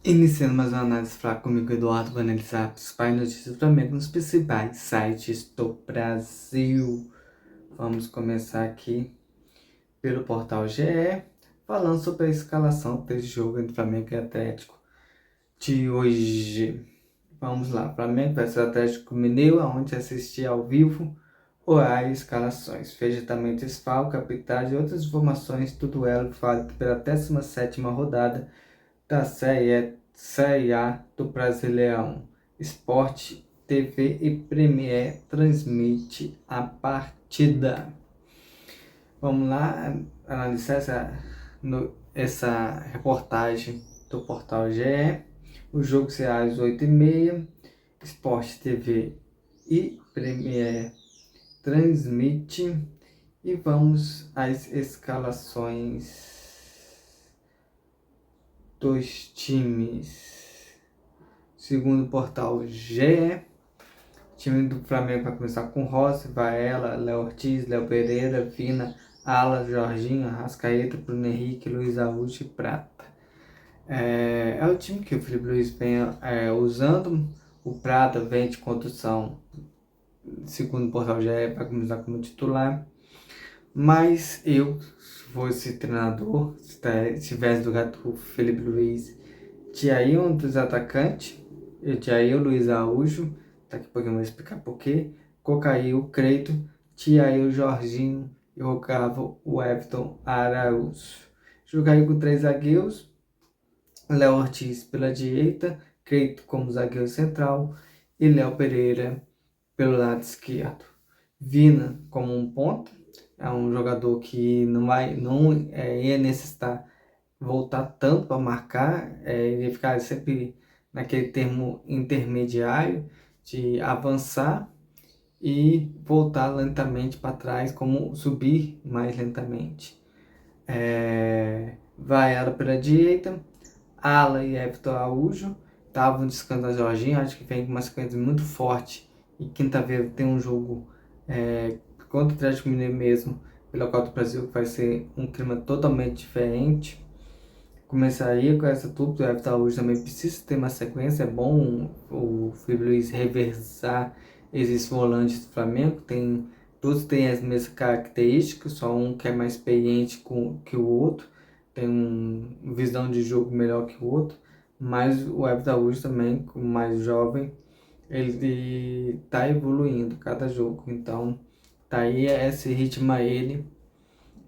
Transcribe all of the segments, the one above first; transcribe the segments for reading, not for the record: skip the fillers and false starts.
Iniciando mais uma análise fraca comigo, Eduardo, para analisar as principais notícias do Flamengo nos principais sites do Brasil. Vamos começar aqui pelo portal GE, falando sobre a escalação desse jogo entre Flamengo e Atlético de hoje. Vamos lá, Flamengo versus Atlético Mineiro, onde assistir ao vivo, horário e escalações. Veja também desfalque, capitais e outras informações do duelo válido pela 17ª rodada da Série A do Brasileirão. Sport TV e Premier transmite a partida. Vamos lá analisar essa reportagem do portal GE. O jogo será às 8h30. Sport TV e Premier transmite. E vamos às escalações dos times. Segundo o portal GE, time do Flamengo vai começar com Rossi, Varela, Léo Ortiz, Léo Pereira, Vina, Ala, Jorginho, Arrascaeta, Bruno Henrique, Luiz Augusto e Prata. É o time que o Felipe Luiz vem usando. O Prata vem de condução, segundo o portal GE, vai começar como titular. Mas eu, se fosse treinador, se tivesse do gato Felipe Luiz, tiraria um dos atacantes, eu tiraria o Luiz Araújo, daqui a pouco eu vou explicar porquê, colocaria o Creito, tiraria o Jorginho e colocava o Everton Araújo. Jogaria com 3 zagueiros, Léo Ortiz pela direita, Creito como zagueiro central e Léo Pereira pelo lado esquerdo. Vina como um ponta, é um jogador que não ia necessitar voltar tanto para marcar, ele ia ficar sempre naquele termo intermediário de avançar e voltar lentamente para trás, como subir mais lentamente. Vai ela pela direita, Ala e Everton Araújo estavam descansando a Jorginho, acho que vem com uma sequência muito forte e quinta-feira tem um jogo contra o Atlético Mineiro mesmo, pela Copa do Brasil, que vai ser um clima totalmente diferente. Começaria com essa dupla, o Everton Araújo também precisa ter uma sequência, é bom o Felipe Luiz reversar esses volantes do Flamengo, todos têm as mesmas características, só um que é mais experiente que o outro, tem uma visão de jogo melhor que o outro, mas o Everton Araújo também, como mais jovem, ele está evoluindo cada jogo, então tá aí esse ritmo a ele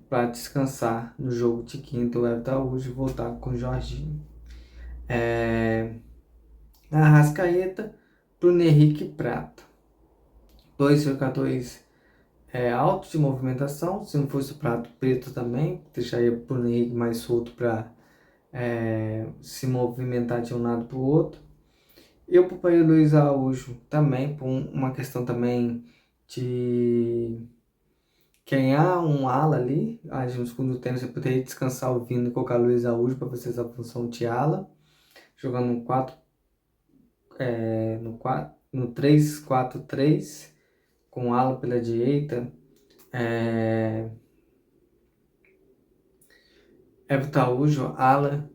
para descansar no jogo de quinta, o Everton Araújo e voltar com o Jorginho. Arrascaeta, Bruno Henrique e Prata. Dois jogadores altos de movimentação, se não fosse o Prato preto também, deixaria o Bruno Henrique mais solto para se movimentar de um lado para o outro. Eu pouparia o Luiz Araújo também, por uma questão também de ganhar um ala ali, no segundo tempo você poderia descansar o Vino e colocar o Luiz Araújo para fazer essa função de ala, jogando no 4, no 3-4-3, com ala pela direita, Everton Araújo, ala,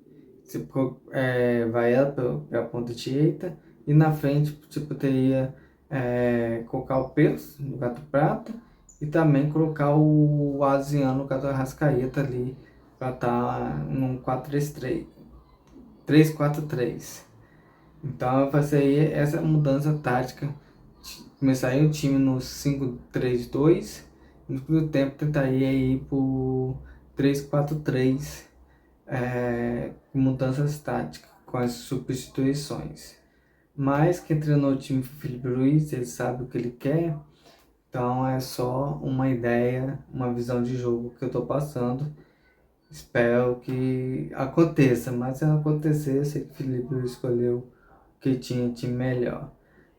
vai ela para a ponta direita, e na frente você poderia colocar o Pedro no gato prata, e também colocar o Asiano, o gato Arrascaeta ali, para estar num 4-3-3, 3-4-3. Então eu fazer essa mudança tática, começaria o time no 5-3-2, no segundo tempo tentaria ir pro 3-4-3, com mudanças táticas, com as substituições. Mas quem treinou o time foi o Felipe Luiz, ele sabe o que ele quer, então é só uma ideia, uma visão de jogo que eu estou passando. Espero que aconteça, mas se não acontecer, eu sei que o Felipe Luiz escolheu que tinha time melhor.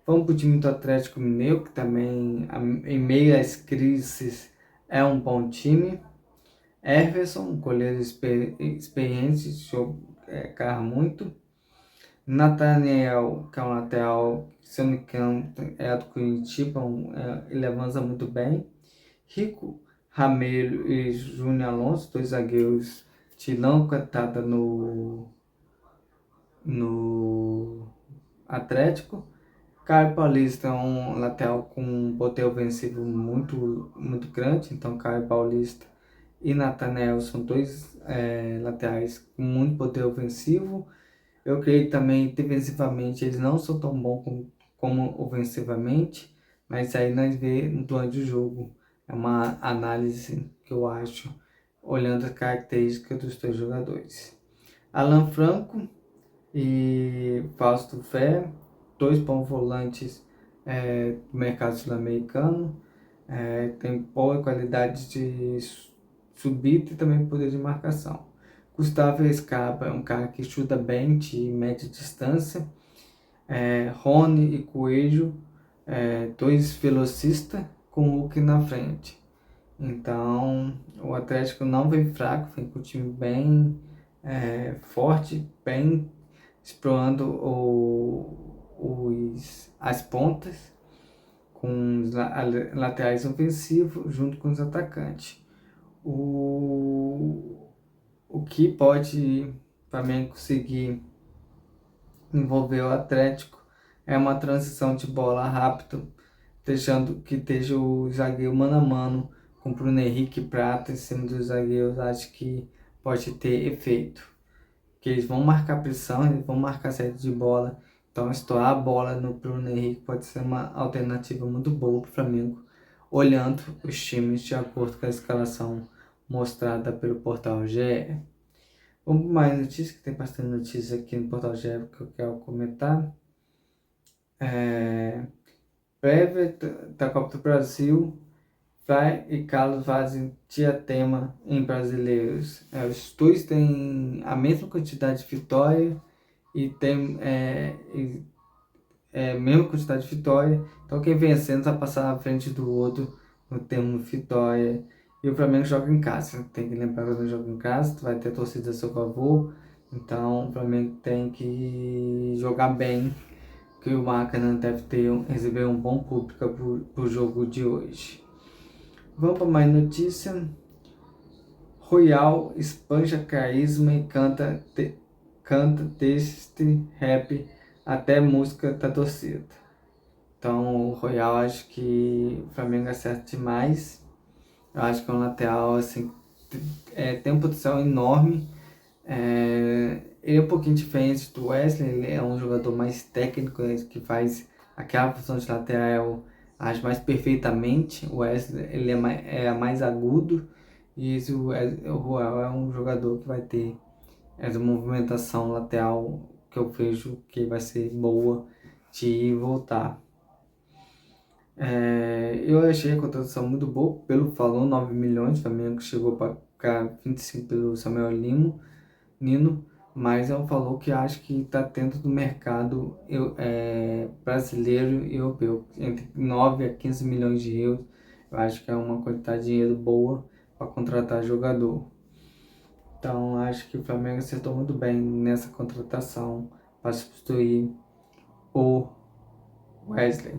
Vamos para o time do Atlético Mineiro, que também, em meio às crises, é um bom time. Everson, goleiro experiente, joga muito. Nathaniel, que é um lateral, se eu não me engano, é do Curitiba, ele avança muito bem. Rico, Ramiro e Júnior Alonso, dois zagueiros de não cantada no Atlético. Caio Paulista é um lateral com um poder ofensivo muito grande, então Caio Paulista e Nathaniel são dois laterais com muito poder ofensivo. Eu creio que também defensivamente eles não são tão bons como ofensivamente, mas aí nós vemos durante o jogo. É uma análise que eu acho, olhando as características dos dois jogadores. Alan Franco e Fausto Fé, dois bons volantes do mercado sul-americano, tem boa qualidade de subida e também poder de marcação. Gustavo Scarpa é um cara que chuta bem de média distância. Rony e Coelho, dois velocistas com o Hulk na frente. Então, o Atlético não vem fraco, vem com o time bem forte, bem explorando as pontas, com os laterais ofensivos junto com os atacantes. O que pode também conseguir envolver o Atlético é uma transição de bola rápido, deixando que esteja o zagueiro mano a mano com o Bruno Henrique Prata em cima dos zagueiros. Acho que pode ter efeito, que eles vão marcar pressão, eles vão marcar saída de bola, então estourar a bola no Bruno Henrique pode ser uma alternativa muito boa para o Flamengo, olhando os times de acordo com a escalação mostrada pelo portal GE. Vamos para mais notícias, que tem bastante notícias aqui no portal GE que eu quero comentar. Prévia da Copa do Brasil, Fly e Carlos fazem diadema em brasileiros. Os dois têm a mesma quantidade de vitória e tem mesma quantidade de vitória. Então quem vencendo vai passar à frente do outro no termo vitória. E o Flamengo joga em casa. Tem que lembrar que o Flamengo joga em casa, vai ter torcida a seu favor. Então o Flamengo tem que jogar bem, que o Maracanã deve receber um bom público para o jogo de hoje. Vamos para mais notícia. Royal espancha carisma e canta texto rap até música da torcida. Então o Royal, acho que o Flamengo acerta demais. Eu acho que é um lateral assim, tem um potencial enorme. Ele é um pouquinho diferente do Wesley, ele é um jogador mais técnico, né, que faz aquela função de lateral, acho mais perfeitamente. O Wesley ele é mais agudo, e o Royal é um jogador que vai ter essa movimentação lateral que eu vejo que vai ser boa de ir e voltar. Eu achei a contratação muito boa pelo valor, 9 milhões, o Flamengo chegou para ficar 25 pelo Samuel Nino, mas é um valor que acho que está dentro do mercado brasileiro e europeu, entre 9 a 15 milhões de euros. Eu acho que é uma quantidade de dinheiro boa para contratar jogador. Então acho que o Flamengo acertou muito bem nessa contratação para substituir o Wesley.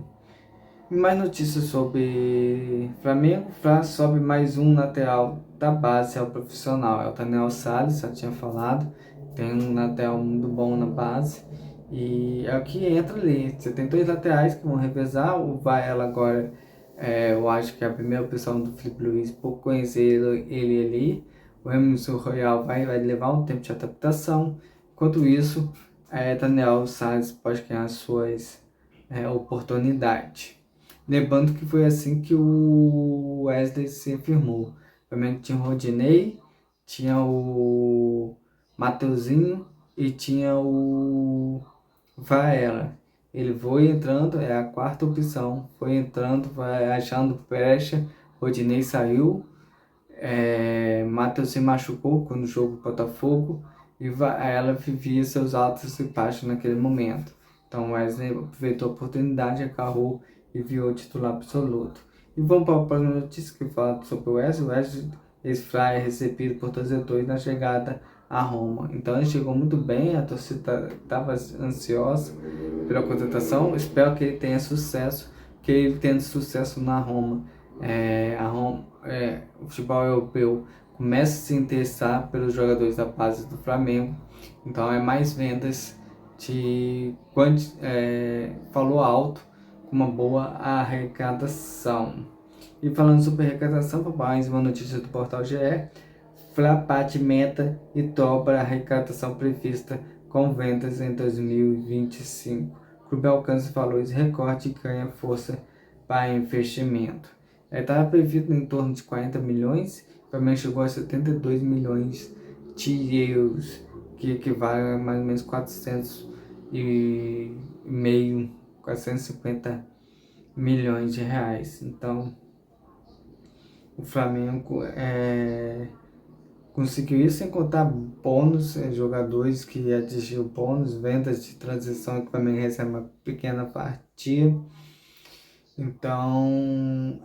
Mais notícias sobre Flamengo. Flá sobe mais um lateral da base ao profissional. É o Daniel Salles, já tinha falado. Tem um lateral muito bom na base. E é o que entra ali. Você tem dois laterais que vão revezar. O Vaela agora, eu acho que é a primeira opção do Felipe Luiz por conhecer ele ali. O Emerson Royal vai levar um tempo de adaptação. Enquanto isso, Daniel Salles pode ganhar suas oportunidades. Lembrando que foi assim que o Wesley se firmou. O Flamengo tinha o Rodinei, tinha o Mateuzinho e tinha o Varela. Ele foi entrando, é a quarta opção, foi entrando, vai achando brecha, Rodinei saiu, Matheus se machucou quando jogou Botafogo e ela vivia seus altos e baixos naquele momento. Então Wesley aproveitou a oportunidade, agarrou e virou titular absoluto. E vamos para a próxima notícia que fala sobre o Wesley. O Wesley é recebido por torcedores na chegada a Roma. Então ele chegou muito bem, a torcida estava ansiosa pela contratação. Espero que ele tenha sucesso, que ele tenha sucesso na Roma. O futebol europeu começa a se interessar pelos jogadores da base do Flamengo, então é mais vendas falou alto com uma boa arrecadação. E falando sobre arrecadação, mais uma notícia do portal GE. Flapart meta e dobra a arrecadação prevista com vendas em 2025. Clube alcança valores recorde e ganha força para investimento. Estava previsto em torno de 40 milhões, também chegou a 72 milhões de euros, que equivale a mais ou menos 450 milhões de reais. Então, o Flamengo conseguiu isso sem contar bônus, jogadores que atingiram bônus, vendas de transição que o Flamengo recebe uma pequena fatia. Então,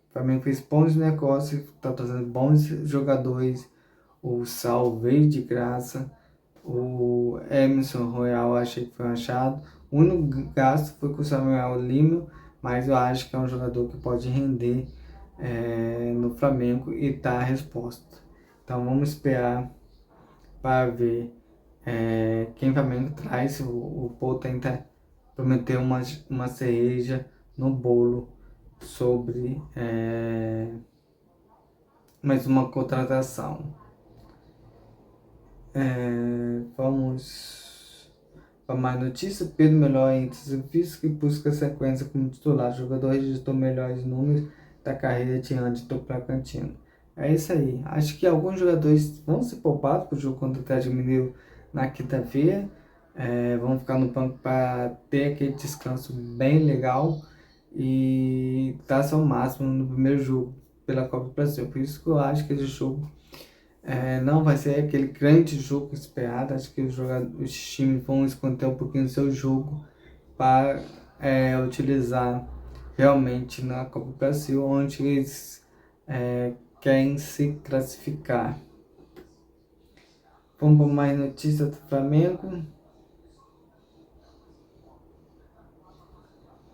o Flamengo fez bons negócios, está trazendo bons jogadores. O Sal veio de graça, o Emerson Royal achei que foi um achado. O único gasto foi com o Samuel Lima, mas eu acho que é um jogador que pode render no Flamengo e tá a resposta. Então vamos esperar para ver quem o Flamengo traz. O Paul tenta prometer uma cereja no bolo sobre mais uma contratação. Vamos para mais notícia. Pedro melhor entre serviços que busca sequência como titular. O jogador registrou melhores números da carreira diante do Bragantino. É isso aí. Acho que alguns jogadores vão ser poupados para o jogo contra o Atlético Mineiro na quinta-feira. Vão ficar no banco para ter aquele descanso bem legal e dar seu máximo no primeiro jogo pela Copa do Brasil. Por isso que eu acho que esse jogo não vai ser aquele grande jogo esperado. Acho que os times vão esconder um pouquinho do seu jogo para utilizar realmente na Copa do Brasil, onde eles querem se classificar. Vamos para mais notícias do Flamengo.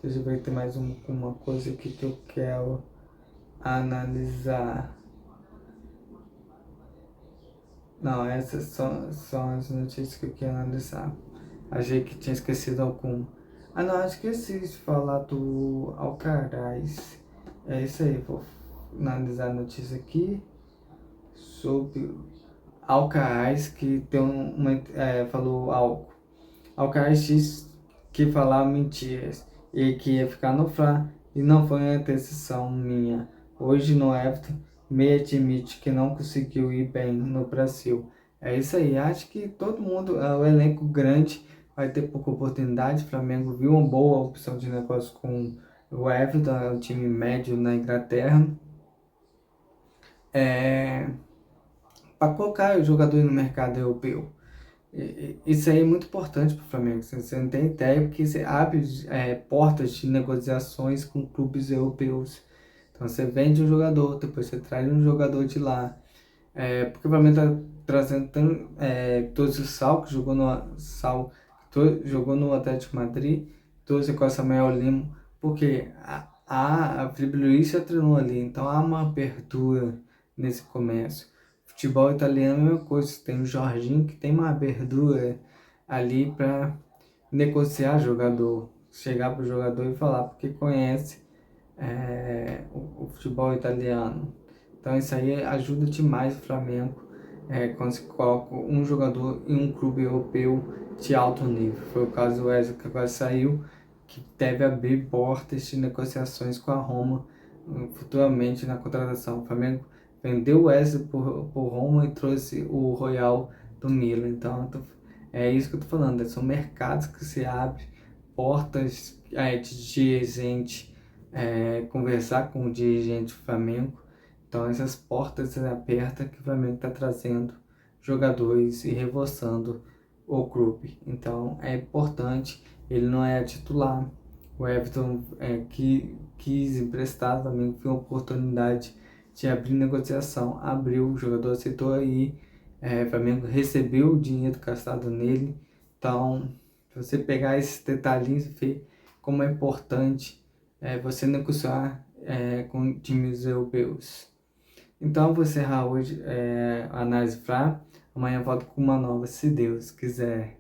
Deixa eu ver que tem mais uma coisa aqui que eu quero analisar. Não, essas são as notícias que eu quero analisar. Achei que tinha esquecido alguma. Ah não, esqueci de falar do Alcaraz. É isso aí, vou analisar a notícia aqui sobre Alcaraz, que tem falou algo. Alcaraz disse que falava mentiras e que ia ficar no Fla e não foi uma decisão minha. Hoje no Everton, me admite que não conseguiu ir bem no Brasil. É isso aí, acho que todo mundo, o elenco grande vai ter pouca oportunidade. O Flamengo viu uma boa opção de negócio com o Everton, o time médio na Inglaterra. Para colocar o jogador no mercado europeu. Isso aí é muito importante para o Flamengo. Você não tem ideia, porque você abre portas de negociações com clubes europeus. Então você vende um jogador, depois você traz um jogador de lá. Porque o Flamengo está trazendo todos o Sal, que jogou no Atlético Madrid, trouxe com a Samuel Lima, porque a Felipe Luiz já treinou ali, então há uma abertura nesse comércio. Futebol italiano é a mesma coisa, tem o Jorginho que tem uma abertura ali para negociar jogador, chegar para o jogador e falar porque conhece o futebol italiano. Então isso aí ajuda demais o Flamengo quando se coloca um jogador em um clube europeu de alto nível. Foi o caso do Wesley que agora saiu, que deve abrir portas de negociações com a Roma futuramente na contratação. O Flamengo vendeu o Wesley por Roma e trouxe o Royal do Milan. Então é isso que eu tô falando, são mercados que se abrem, portas de dirigente, conversar com o dirigente do Flamengo. Então essas portas abertas que o Flamengo está trazendo jogadores e reforçando o clube. Então é importante, ele não é titular. O Everton que quis emprestar, o Flamengo viu uma oportunidade de abrir negociação, abriu, o jogador aceitou aí, o Flamengo recebeu o dinheiro gastado nele. Então, se você pegar esses detalhinhos e ver como é importante você negociar com times europeus. Então, vou encerrar hoje a análise Fla. Amanhã volto com uma nova, se Deus quiser.